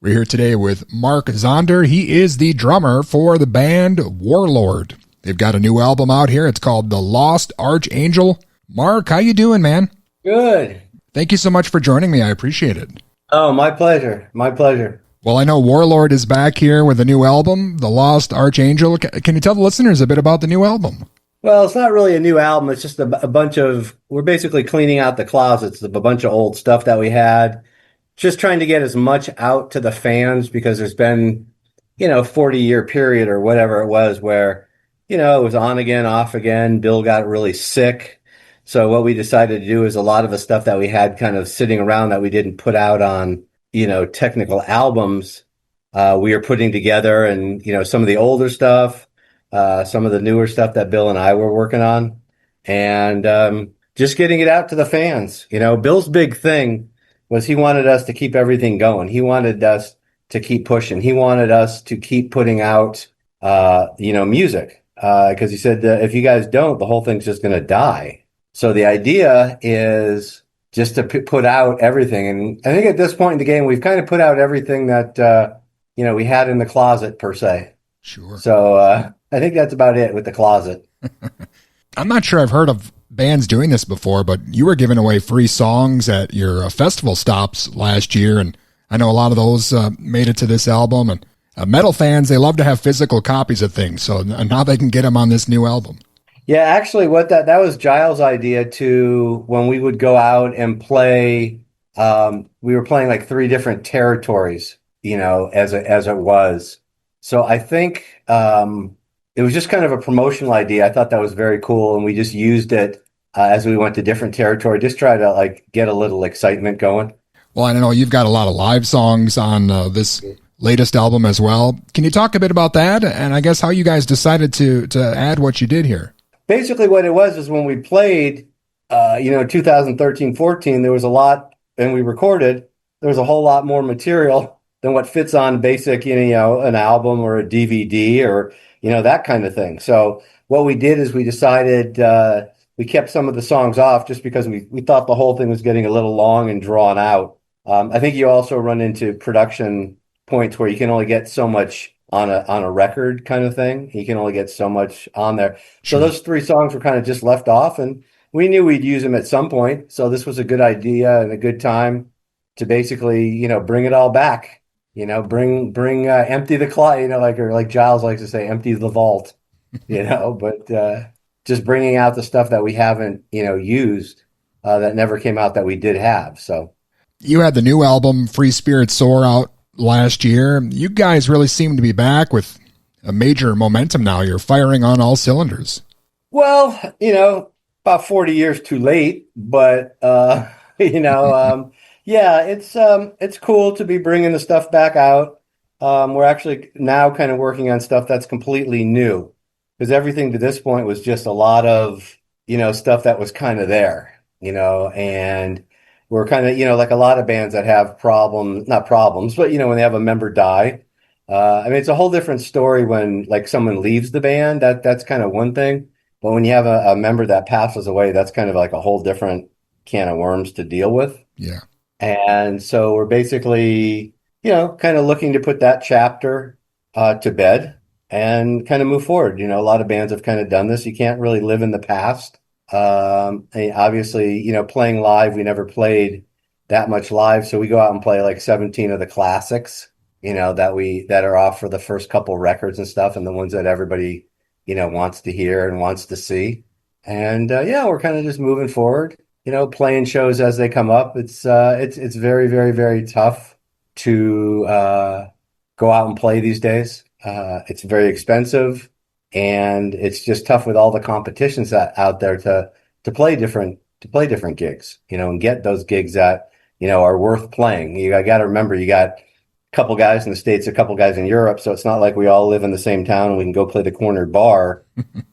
We're here today with Mark Zonder. He is the drummer for the band Warlord. They've got a new album out here. It's called The Lost Archangel. Mark, how you doing, man? Good. Thank you so much for joining me. I appreciate it. Oh, my pleasure. My pleasure. Well, I know Warlord is back here with a new album, The Lost Archangel. Can you tell the listeners a bit about the new album? Well, it's not really a new album. It's just a bunch of, we're basically cleaning out the closets of a bunch of old stuff that we had. Just trying to get as much out to the fans because there's been, 40-year period or whatever it was where, it was on again, off again. Bill got really sick. So what we decided to do is a lot of the stuff that we had kind of sitting around that we didn't put out on, technical albums, we are putting together and, some of the older stuff, some of the newer stuff that Bill and I were working on and, just getting it out to the fans. Bill's big thing was he wanted us to keep everything going. He wanted us to keep pushing. He wanted us to keep putting out, music, because he said that if you guys don't, the whole thing's just going to die. So the idea is just to put out everything. And I think at this point in the game, we've kind of put out everything that, we had in the closet per se. Sure. So I think that's about it with the closet. I'm not sure I've heard of bands doing this before, but you were giving away free songs at your festival stops last year, and I know a lot of those made it to this album. And metal fans, they love to have physical copies of things, so now they can get them on this new album. Yeah, actually, that was Giles' idea too. When we would go out and play, we were playing like 3 different territories, as it was. So I think it was just kind of a promotional idea. I thought that was very cool, and we just used it as we went to different territory, just try to like get a little excitement going. Well, I know you've got a lot of live songs on this laytest album as well. Can you talk a bit about that, and I guess how you guys decided to add what you did here? Basically, what it was is when we played, 2013-14, there was a lot, and we recorded. There was a whole lot more material than what fits on basic, an album or a DVD or, that kind of thing. So what we did is we decided we kept some of the songs off just because we thought the whole thing was getting a little long and drawn out. I think you also run into production points where you can only get so much on a record kind of thing. You can only get so much on there. Sure. So those 3 songs were kind of just left off, and we knew we'd use them at some point. So this was a good idea and a good time to basically, bring it all back. Bring empty the closet, like Giles likes to say, empty the vault, but just bringing out the stuff that we haven't, used, that never came out that we did have. So you had the new album, Free Spirit Soar, out last year. You guys really seem to be back with a major momentum now. You're firing on all cylinders. Well, about 40 years too late, but, yeah, it's cool to be bringing the stuff back out. We're actually now kind of working on stuff that's completely new because everything to this point was just a lot of, stuff that was kind of there, and we're kind of, like a lot of bands that have not problems, but, when they have a member die. It's a whole different story when like someone leaves the band, that's kind of one thing. But when you have a member that passes away, that's kind of like a whole different can of worms to deal with. Yeah. And so we're basically, kind of looking to put that chapter to bed and kind of move forward. A lot of bands have kind of done this. You can't really live in the past. Obviously, playing live, we never played that much live. So we go out and play like 17 of the classics, that are off for the first couple records and stuff, and the ones that everybody, wants to hear and wants to see. And we're kind of just moving forward. Playing shows as they come up. It's very, very, very tough to go out and play these days. It's very expensive, and it's just tough with all the competitions out there to play different gigs, and get those gigs that are worth playing. You got to remember, you got a couple guys in the States, a couple guys in Europe, so it's not like we all live in the same town and we can go play the corner bar,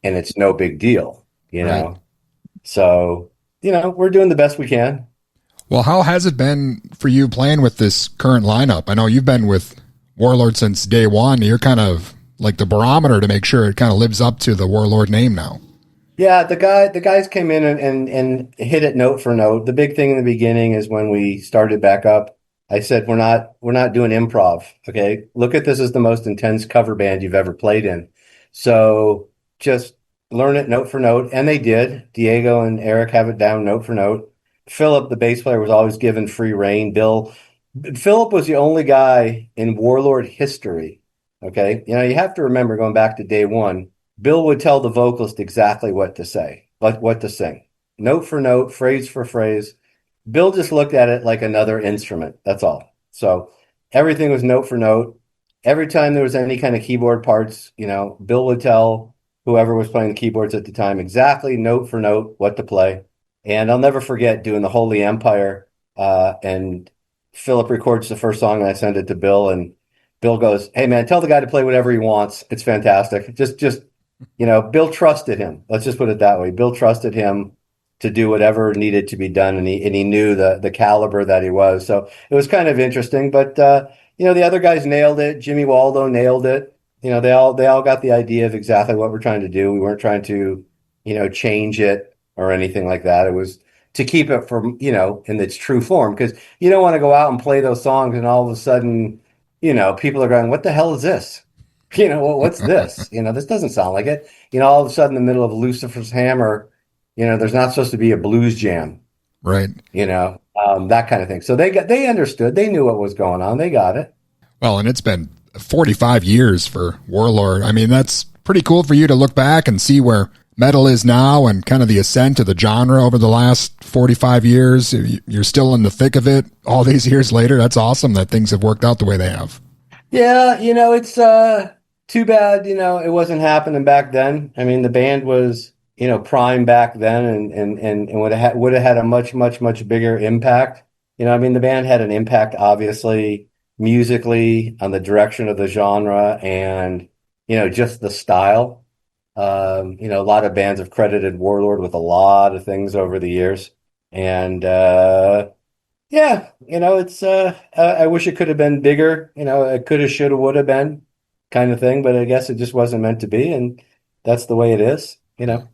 and it's no big deal, Right. So. We're doing the best we can. Well, how has it been for you playing with this current lineup? I know you've been with Warlord since day one. You're kind of like the barometer to make sure it kind of lives up to the Warlord name now. Yeah, the guys came in and hit it note for note. The big thing in the beginning is when we started back up, I said, we're not doing improv. Okay. Look at this as the most intense cover band you've ever played in. So just learn it note for note. And they did. Diego and Eric have it down note for note. Philip, the bass player, was always given free rein. Philip was the only guy in Warlord history. Okay. You know, you have to remember going back to day one, Bill would tell the vocalist exactly what to say, like what to sing, note for note, phrase for phrase. Bill just looked at it like another instrument. That's all. So everything was note for note. Every time there was any kind of keyboard parts, you know, Bill would tell whoever was playing the keyboards at the time exactly note for note what to play. And I'll never forget doing the Holy Empire. And Philip records the first song and I send it to Bill. And Bill goes, "Hey man, tell the guy to play whatever he wants. It's fantastic." Just, you know, Bill trusted him. Let's just put it that way. Bill trusted him to do whatever needed to be done, and he knew the caliber that he was. So it was kind of interesting. But you know, the other guys nailed it. Jimmy Waldo nailed it. You know, they all got the idea of exactly what we're trying to do. We weren't trying to, you know, change it or anything like that. It was to keep it from, you know, in its true form, because you don't want to go out and play those songs and all of a sudden, you know, people are going, "What the hell is this?" You know, what's this? You know, this doesn't sound like it. You know, all of a sudden in the middle of Lucifer's Hammer, you know, there's not supposed to be a blues jam, Right. you know, that kind of thing. So they understood, they knew what was going on. They got it. Well, and it's been 45 years for Warlord. I mean, that's pretty cool for you to look back and see where metal is now and kind of the ascent of the genre over the last 45 years. You're still in the thick of it all these years later. That's awesome that things have worked out the way they have. Yeah, you know, it's too bad, you know, it wasn't happening back then. I mean, the band was, you know, prime back then and would have had a much bigger impact. You know, I mean, the band had an impact obviously musically on the direction of the genre and, you know, just the style. You know, a lot of bands have credited Warlord with a lot of things over the years. And yeah, you know, it's I wish it could have been bigger, you know, it could have, should have, would have been kind of thing, but I guess it just wasn't meant to be, and that's the way it is, you know.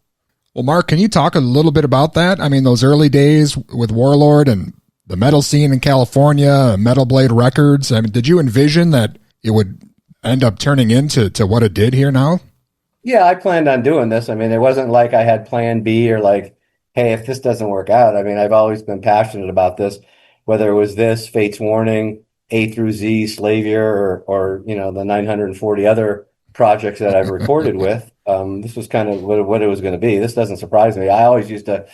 Well, Mark, can you talk a little bit about that? I mean, those early days with Warlord and the metal scene in California, Metal Blade Records. I mean, did you envision that it would end up turning into what it did here now? Yeah, I planned on doing this. I mean, it wasn't like I had plan B or like, hey, if this doesn't work out. I mean, I've always been passionate about this, whether it was this, Fate's Warning, A through Z, Slavier, or you know, the 940 other projects that I've recorded with. This was kind of what it was going to be. This doesn't surprise me. I always used to,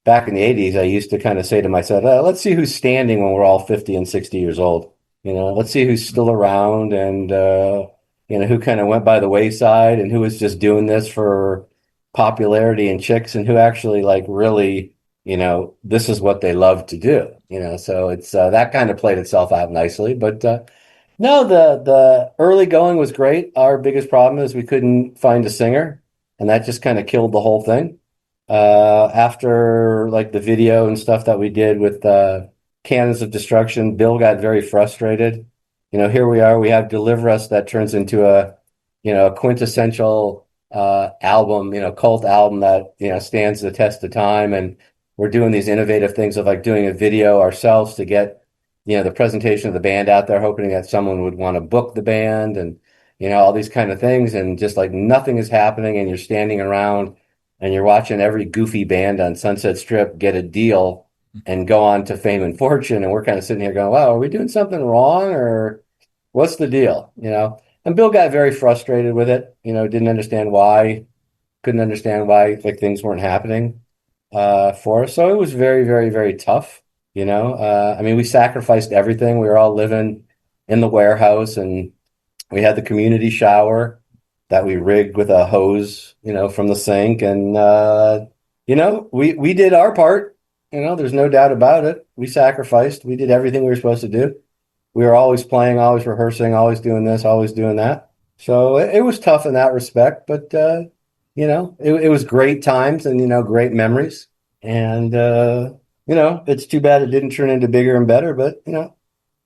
back in the 80s, I used to kind of say to myself, let's see who's standing when we're all 50 and 60 years old. You know, let's see who's still around and, you know, who kind of went by the wayside and who was just doing this for popularity and chicks and who actually like really, you know, this is what they love to do, you know. So it's that kind of played itself out nicely. But no, the early going was great. Our biggest problem is we couldn't find a singer, and that just kind of killed the whole thing. After like the video and stuff that we did with Cannons of Destruction, Bill got very frustrated. You know, here we are, we have Deliver Us that turns into a, you know, a quintessential album, you know, cult album that, you know, stands the test of time. And we're doing these innovative things of like doing a video ourselves to get, you know, the presentation of the band out there, hoping that someone would want to book the band and, you know, all these kind of things. And just like nothing is happening and you're standing around and you're watching every goofy band on Sunset Strip get a deal and go on to fame and fortune. And we're kind of sitting here going, wow, are we doing something wrong or what's the deal? You know? And Bill got very frustrated with it, you know, didn't understand why, couldn't understand why like things weren't happening for us. So it was very tough, you know. I mean, we sacrificed everything. We were all living in the warehouse and we had the community shower that we rigged with a hose, you know, from the sink. And, you know, we did our part. You know, there's no doubt about it. We sacrificed. We did everything we were supposed to do. We were always playing, always rehearsing, always doing this, always doing that. So it was tough in that respect. But, you know, it was great times and, you know, great memories. And, you know, it's too bad it didn't turn into bigger and better. But, you know,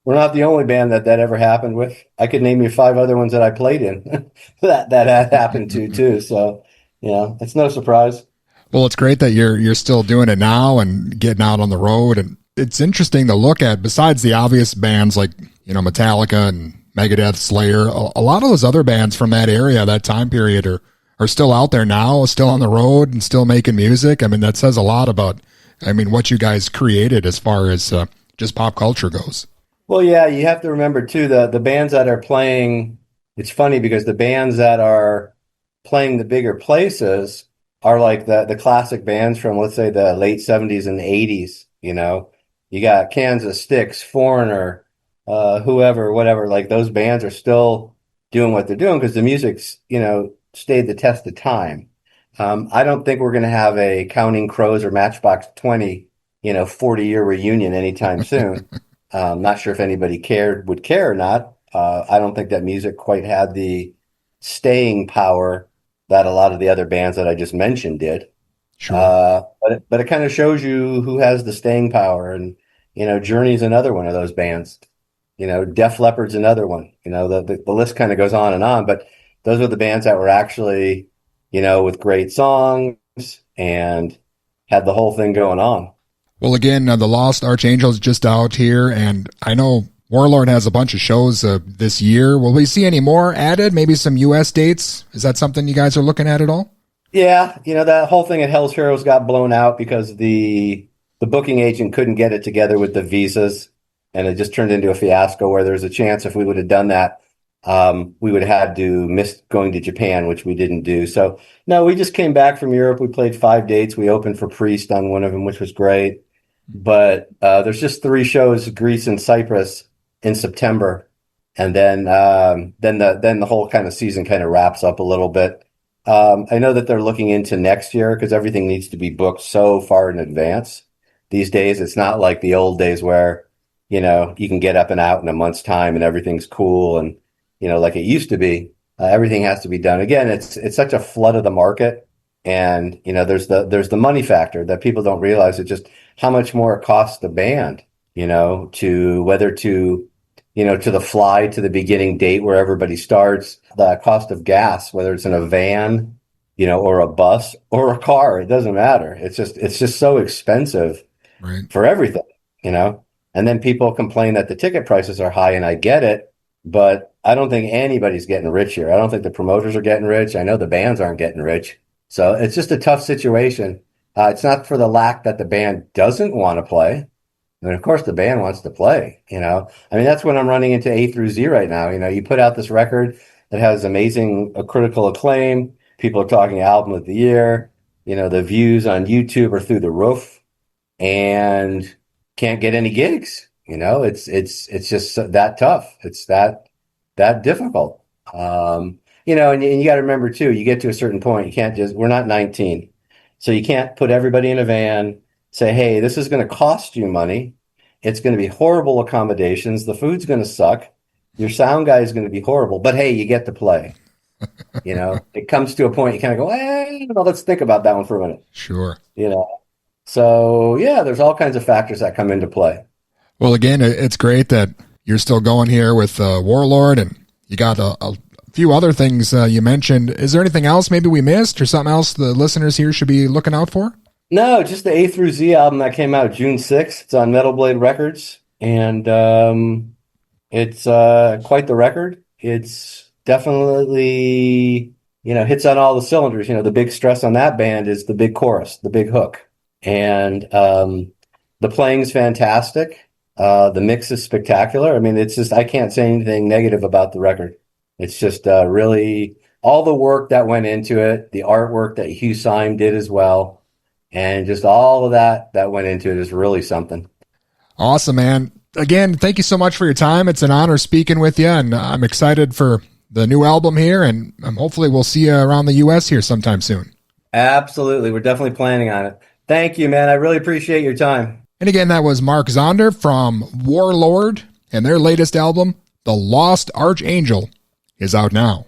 we're not the only band that ever happened with. I could name you 5 other ones that I played in that had happened to, too. So, you know, it's no surprise. Well, it's great that you're still doing it now and getting out on the road. And it's interesting to look at, besides the obvious bands like, Metallica and Megadeth, Slayer, a lot of those other bands from that area, that time period are still out there now, still on the road and still making music. I mean, that says a lot about, what you guys created as far as just pop culture goes. Well, yeah, you have to remember too, the bands that are playing, it's funny because the bands that are playing the bigger places are like the classic bands from, let's say, the late 70s and 80s, You got Kansas, Styx, Foreigner, whoever, whatever, like those bands are still doing what they're doing because the music's, stayed the test of time. I don't think we're going to have a Counting Crows or Matchbox 20, 40-year reunion anytime soon. Not sure if anybody would care or not. I don't think that music quite had the staying power that a lot of the other bands that I just mentioned did. Sure. But it kind of shows you who has the staying power. And, Journey's another one of those bands. Def Leppard's another one. The list kind of goes on and on. But those are the bands that were actually, with great songs and had the whole thing going on. Well, again, The Lost Archangel's just out here, and I know Warlord has a bunch of shows this year. Will we see any more added? Maybe some U.S. dates? Is that something you guys are looking at all? Yeah, that whole thing at Hell's Heroes got blown out because the booking agent couldn't get it together with the visas, and it just turned into a fiasco where there's a chance if we would have done that, we would have had to miss going to Japan, which we didn't do. So, no, we just came back from Europe. We played 5 dates. We opened for Priest on one of them, which was great. But there's just 3 shows, Greece and Cyprus, in September, and then the whole kind of season kind of wraps up a little bit. I know that they're looking into next year because everything needs to be booked so far in advance. These days, it's not like the old days where, you can get up and out in a month's time and everything's cool and, like it used to be. Everything has to be done. Again, it's such a flood of the market. And, there's the money factor that people don't realize. It's just how much more it costs the band, to whether to the fly to the beginning date where everybody starts, the cost of gas, whether it's in a van, or a bus or a car, it doesn't matter. It's just so expensive for everything, and then people complain that the ticket prices are high, and I get it, but I don't think anybody's getting rich here. I don't think the promoters are getting rich. I know the bands aren't getting rich. So it's just a tough situation. It's not for the lack that the band doesn't want to play. And of course the band wants to play, that's when I'm running into A through Z right now. You put out this record that has amazing critical acclaim. People are talking album of the year. The views on YouTube are through the roof and can't get any gigs. It's just that tough. It's that difficult. And you got to remember too, you get to a certain point, you can't we're not 19. So you can't put everybody in a van, say, hey, this is going to cost you money. It's going to be horrible accommodations. The food's going to suck. Your sound guy is going to be horrible, but hey, you get to play. It comes to a point you kind of go, let's think about that one for a minute. Sure. So yeah, there's all kinds of factors that come into play. Well, again, it's great that you're still going here with Warlord, and you got a few other things you mentioned. Is there anything else maybe we missed or something else the listeners here should be looking out for? No, just the A through Z album that came out June 6th. It's on Metal Blade Records, and it's quite the record. It's definitely, hits on all the cylinders. The big stress on that band is the big chorus, the big hook. And the playing's fantastic. The mix is spectacular. It's just, I can't say anything negative about the record. It's just really all the work that went into it, the artwork that Hugh Syme did as well, and just all of that went into it is really something. Awesome, man. Again, thank you so much for your time. It's an honor speaking with you, and I'm excited for the new album here, and hopefully we'll see you around the U.S. here sometime soon. Absolutely. We're definitely planning on it. Thank you, man. I really appreciate your time. And again, that was Mark Zonder from Warlord, and their latest album, The Lost Archangel, is out now.